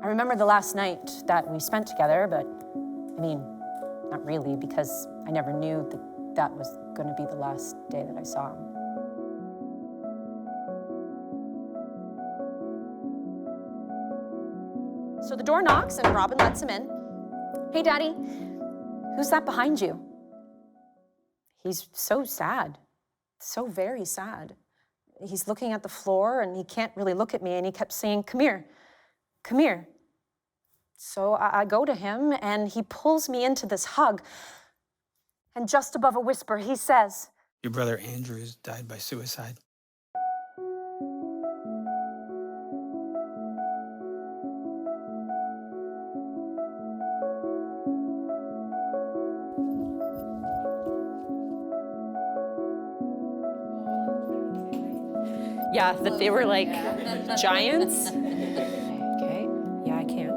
I remember the last night that we spent together, but I mean, not really, because I never knew that that was going to be the last day that I saw him. So the door knocks and Robin lets him in. Hey, Daddy, who's that behind you? He's so sad, so very sad. He's looking at the floor and he can't really look at me, and he kept saying, "Come here, come here." So I go to him and he pulls me into this hug. And just above a whisper, he says, "Your brother Andrew's died by suicide." yeah, that they were like giants. Okay, yeah, I can.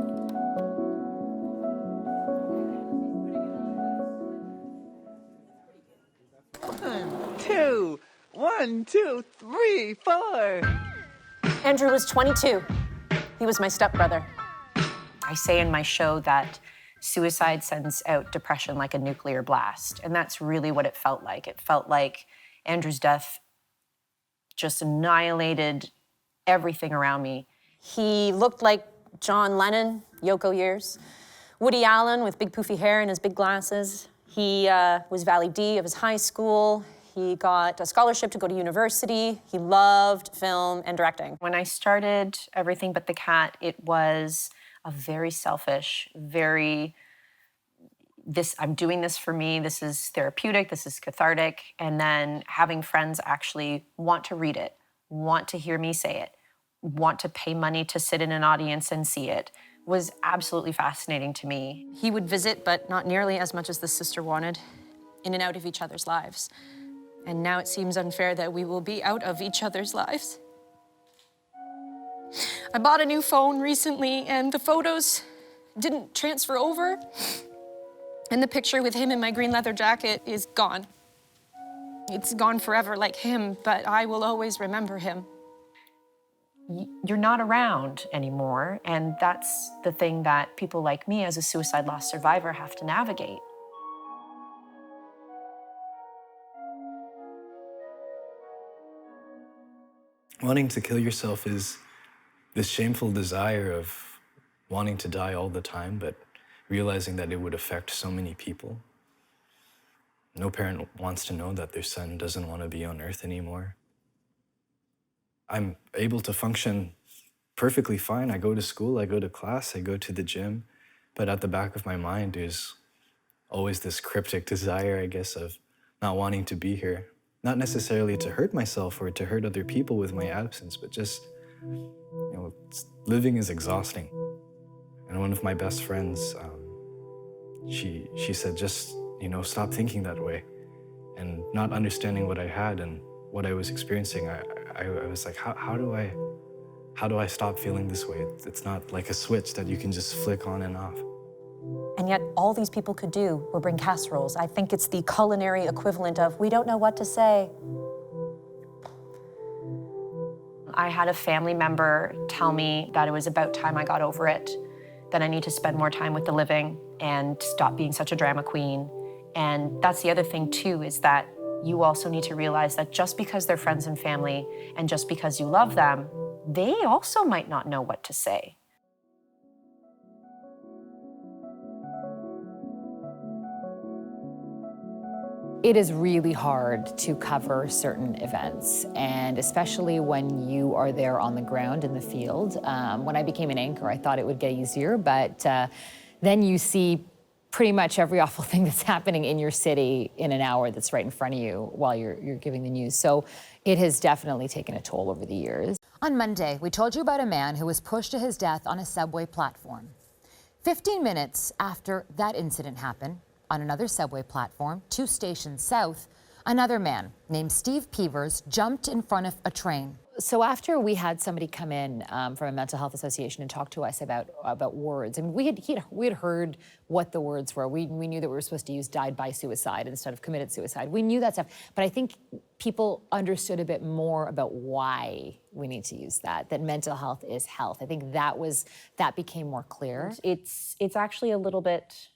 One, two, three, four. Andrew was 22. He was my stepbrother. I say in my show that suicide sends out depression like a nuclear blast, and that's really what it felt like. It felt like Andrew's death just annihilated everything around me. He looked like John Lennon, Yoko years. Woody Allen with big poofy hair and his big glasses. He was Valley D of his high school. He got a scholarship to go to university. He loved film and directing. When I started Everything But the Cat, it was a very selfish, I'm doing this for me, this is therapeutic, this is cathartic, and then having friends actually want to read it, want to hear me say it, want to pay money to sit in an audience and see it, was absolutely fascinating to me. He would visit, but not nearly as much as the sister wanted, in and out of each other's lives. And now it seems unfair that we will be out of each other's lives. I bought a new phone recently, and the photos didn't transfer over. And the picture with him in my green leather jacket is gone. It's gone forever like him, but I will always remember him. You're not around anymore, and that's the thing that people like me as a suicide loss survivor have to navigate. Wanting to kill yourself is this shameful desire of wanting to die all the time, but realizing that it would affect so many people. No parent wants to know that their son doesn't want to be on earth anymore. I'm able to function perfectly fine. I go to school, I go to class, I go to the gym, but at the back of my mind is always this cryptic desire, I guess, of not wanting to be here. Not necessarily to hurt myself or to hurt other people with my absence, but just, living is exhausting. And one of my best friends, she said, just, stop thinking that way. And not understanding what I had and what I was experiencing, I was like, how do I stop feeling this way? It's not like a switch that you can just flick on and off. And yet all these people could do were bring casseroles. I think it's the culinary equivalent of, we don't know what to say. I had a family member tell me that it was about time I got over it, that I need to spend more time with the living and stop being such a drama queen. And that's the other thing too, is that you also need to realize that just because they're friends and family and just because you love them, they also might not know what to say. It is really hard to cover certain events, and especially when you are there on the ground in the field. When I became an anchor, I thought it would get easier, but then you see pretty much every awful thing that's happening in your city in an hour that's right in front of you while you're giving the news. So it has definitely taken a toll over the years. On Monday, we told you about a man who was pushed to his death on a subway platform. 15 minutes after that incident happened, on another subway platform, 2 stations south, another man named Steve Peevers jumped in front of a train. So after we had somebody come in from a mental health association and talk to us about words, and we had heard what the words were. We knew that we were supposed to use died by suicide instead of committed suicide. We knew that stuff, but I think people understood a bit more about why we need to use that mental health is health. I think that became more clear. It's actually a little bit,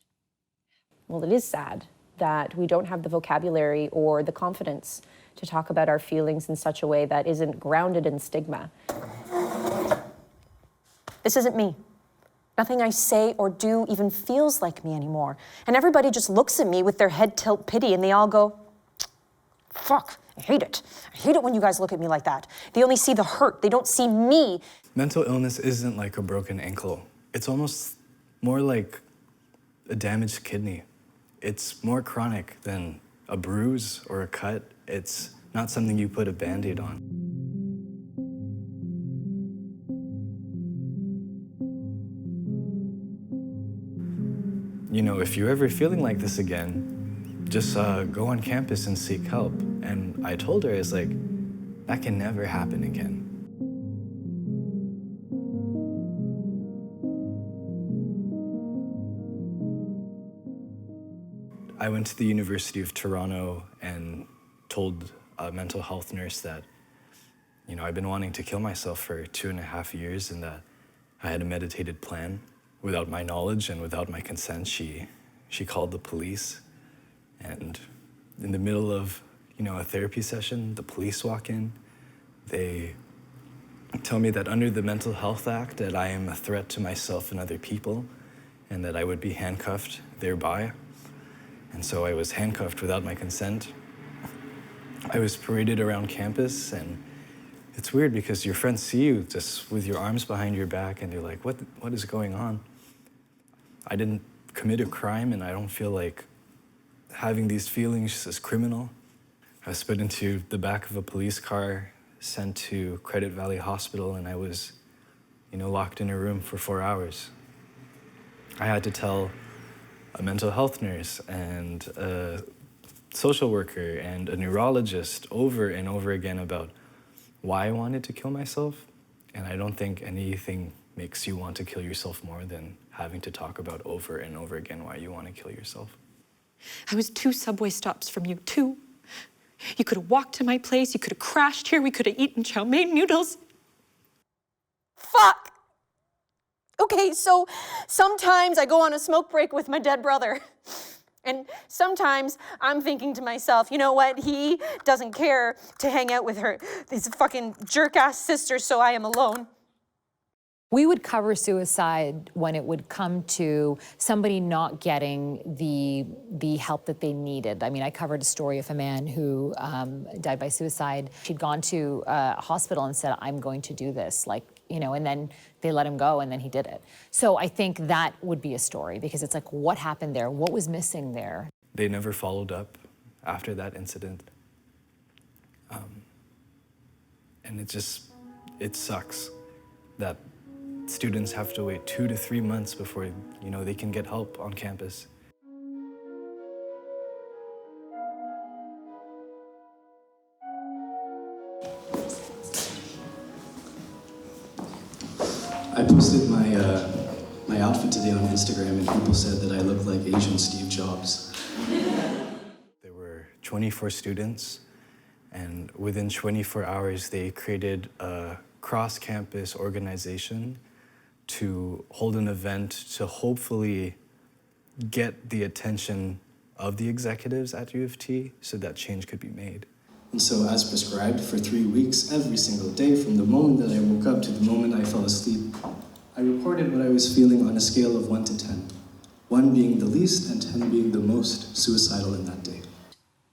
well, it is sad that we don't have the vocabulary or the confidence to talk about our feelings in such a way that isn't grounded in stigma. This isn't me. Nothing I say or do even feels like me anymore. And everybody just looks at me with their head tilt pity and they all go, fuck, I hate it. I hate it when you guys look at me like that. They only see the hurt, they don't see me. Mental illness isn't like a broken ankle. It's almost more like a damaged kidney. It's more chronic than a bruise or a cut. It's not something you put a Band-Aid on. You know, if you're ever feeling like this again, just go on campus and seek help. And I told her, I was like, that can never happen again. I went to the University of Toronto and told a mental health nurse that, you know, I've been wanting to kill myself for 2.5 years and that I had a meditated plan. Without my knowledge and without my consent, she called the police. And in the middle of, you know, a therapy session, the police walk in. They tell me that under the Mental Health Act that I am a threat to myself and other people and that I would be handcuffed thereby. And so I was handcuffed without my consent. I was paraded around campus, and it's weird because your friends see you just with your arms behind your back and they're like, what is going on? I didn't commit a crime and I don't feel like having these feelings is criminal. I was put into the back of a police car, sent to Credit Valley Hospital, and I was, you know, locked in a room for 4 hours. I had to tell a mental health nurse and a social worker and a neurologist over and over again about why I wanted to kill myself. And I don't think anything makes you want to kill yourself more than having to talk about over and over again why you want to kill yourself. I was 2 subway stops from you, 2. You could have walked to my place, you could have crashed here, we could have eaten chow mein noodles. Fuck! Okay, so sometimes I go on a smoke break with my dead brother. And sometimes I'm thinking to myself, you know what, he doesn't care to hang out with his fucking jerk-ass sister, so I am alone. We would cover suicide when it would come to somebody not getting the help that they needed. I mean, I covered a story of a man who died by suicide. She'd gone to a hospital and said, I'm going to do this, like, you know, and then they let him go and then he did it. So I think that would be a story because it's like, what happened there? What was missing there? They never followed up after that incident. And it sucks that students have to wait 2 to 3 months before, you know, they can get help on campus. I posted my outfit today on Instagram and people said that I look like Asian Steve Jobs. There were 24 students, and within 24 hours they created a cross-campus organization to hold an event to hopefully get the attention of the executives at U of T so that change could be made. And so as prescribed for 3 weeks, every single day, from the moment that I woke up to the moment I fell asleep, I reported what I was feeling on a scale of 1 to 10. 1 being the least and 10 being the most suicidal in that day.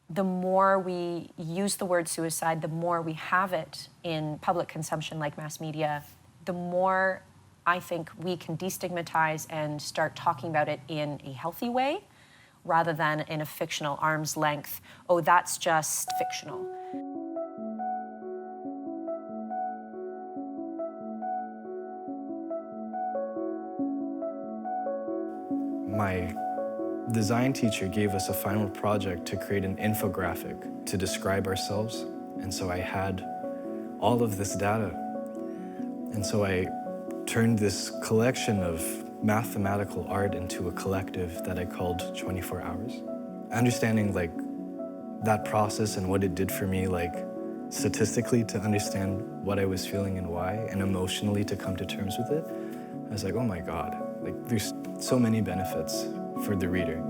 The more we use the word suicide, the more we have it in public consumption like mass media, the more I think we can destigmatize and start talking about it in a healthy way rather than in a fictional arm's length, oh, that's just fictional. My design teacher gave us a final project to create an infographic to describe ourselves. And so I had all of this data. And so I turned this collection of mathematical art into a collective that I called 24 Hours. Understanding like that process and what it did for me, like statistically to understand what I was feeling and why, and emotionally to come to terms with it, I was like, oh my God, like there's so many benefits for the reader.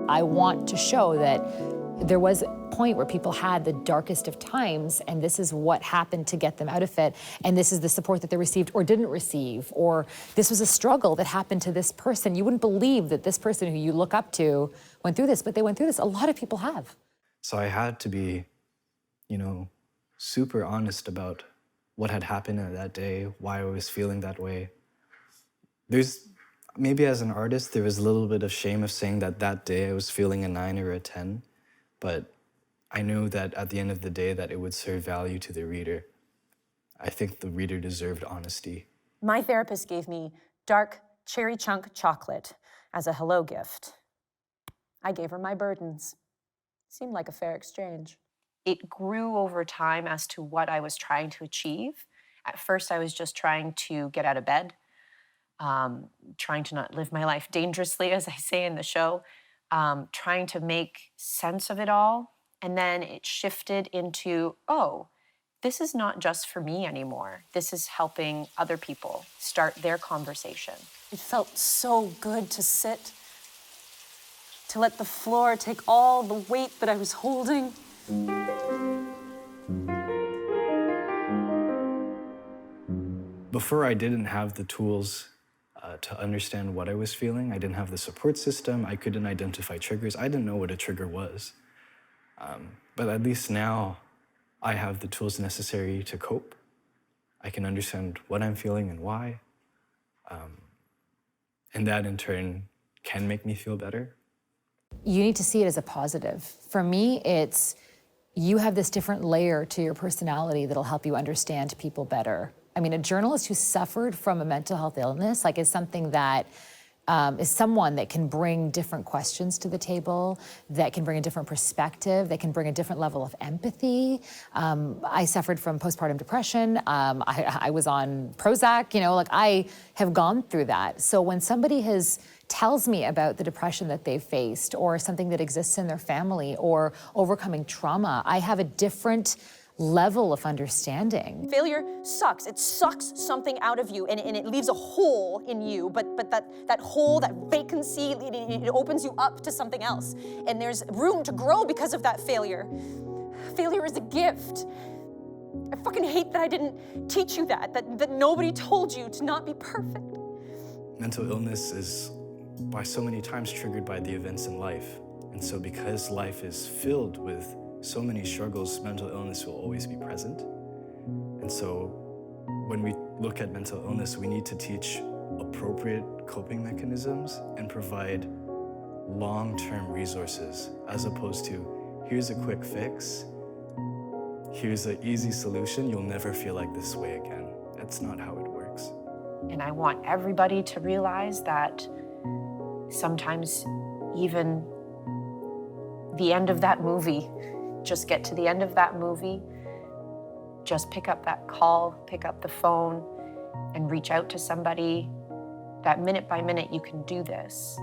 I want to show that there was a point where people had the darkest of times, and this is what happened to get them out of it, and this is the support that they received or didn't receive, or this was a struggle that happened to this person. You wouldn't believe that this person who you look up to went through this, but they went through this. A lot of people have. So I had to be, you know, super honest about what had happened that day, why I was feeling that way. Maybe as an artist, there was a little bit of shame of saying that that day I was feeling a 9 or a 10, but I knew that at the end of the day that it would serve value to the reader. I think the reader deserved honesty. My therapist gave me dark cherry chunk chocolate as a hello gift. I gave her my burdens. Seemed like a fair exchange. It grew over time as to what I was trying to achieve. At first, I was just trying to get out of bed, trying to not live my life dangerously, as I say in the show, trying to make sense of it all. And then it shifted into, oh, this is not just for me anymore. This is helping other people start their conversation. It felt so good to sit, to let the floor take all the weight that I was holding. Before I didn't have the tools to understand what I was feeling. I didn't have the support system. I couldn't identify triggers. I didn't know what a trigger was. But at least now I have the tools necessary to cope. I can understand what I'm feeling and why. And that in turn can make me feel better. You need to see it as a positive. For me, it's you have this different layer to your personality that'll help you understand people better. I mean, a journalist who suffered from a mental health illness, like, is something that is someone that can bring different questions to the table, that can bring a different perspective, that can bring a different level of empathy. I suffered from postpartum depression. I was on Prozac, you know, like, I have gone through that. So when somebody tells me about the depression that they've faced, or something that exists in their family, or overcoming trauma, I have a different level of understanding. Failure sucks. It sucks something out of you, and it leaves a hole in you, but that hole, that vacancy, it opens you up to something else. And there's room to grow because of that failure. Failure is a gift. I fucking hate that I didn't teach you that nobody told you to not be perfect. Mental illness is by so many times triggered by the events in life. And so because life is filled with so many struggles, mental illness will always be present. And so when we look at mental illness, we need to teach appropriate coping mechanisms and provide long-term resources, as opposed to, here's a quick fix, here's an easy solution, you'll never feel like this way again. That's not how it works. And I want everybody to realize that sometimes even the end of that movie, just get to the end of that movie, just pick up that call, pick up the phone, and reach out to somebody. That minute by minute, you can do this.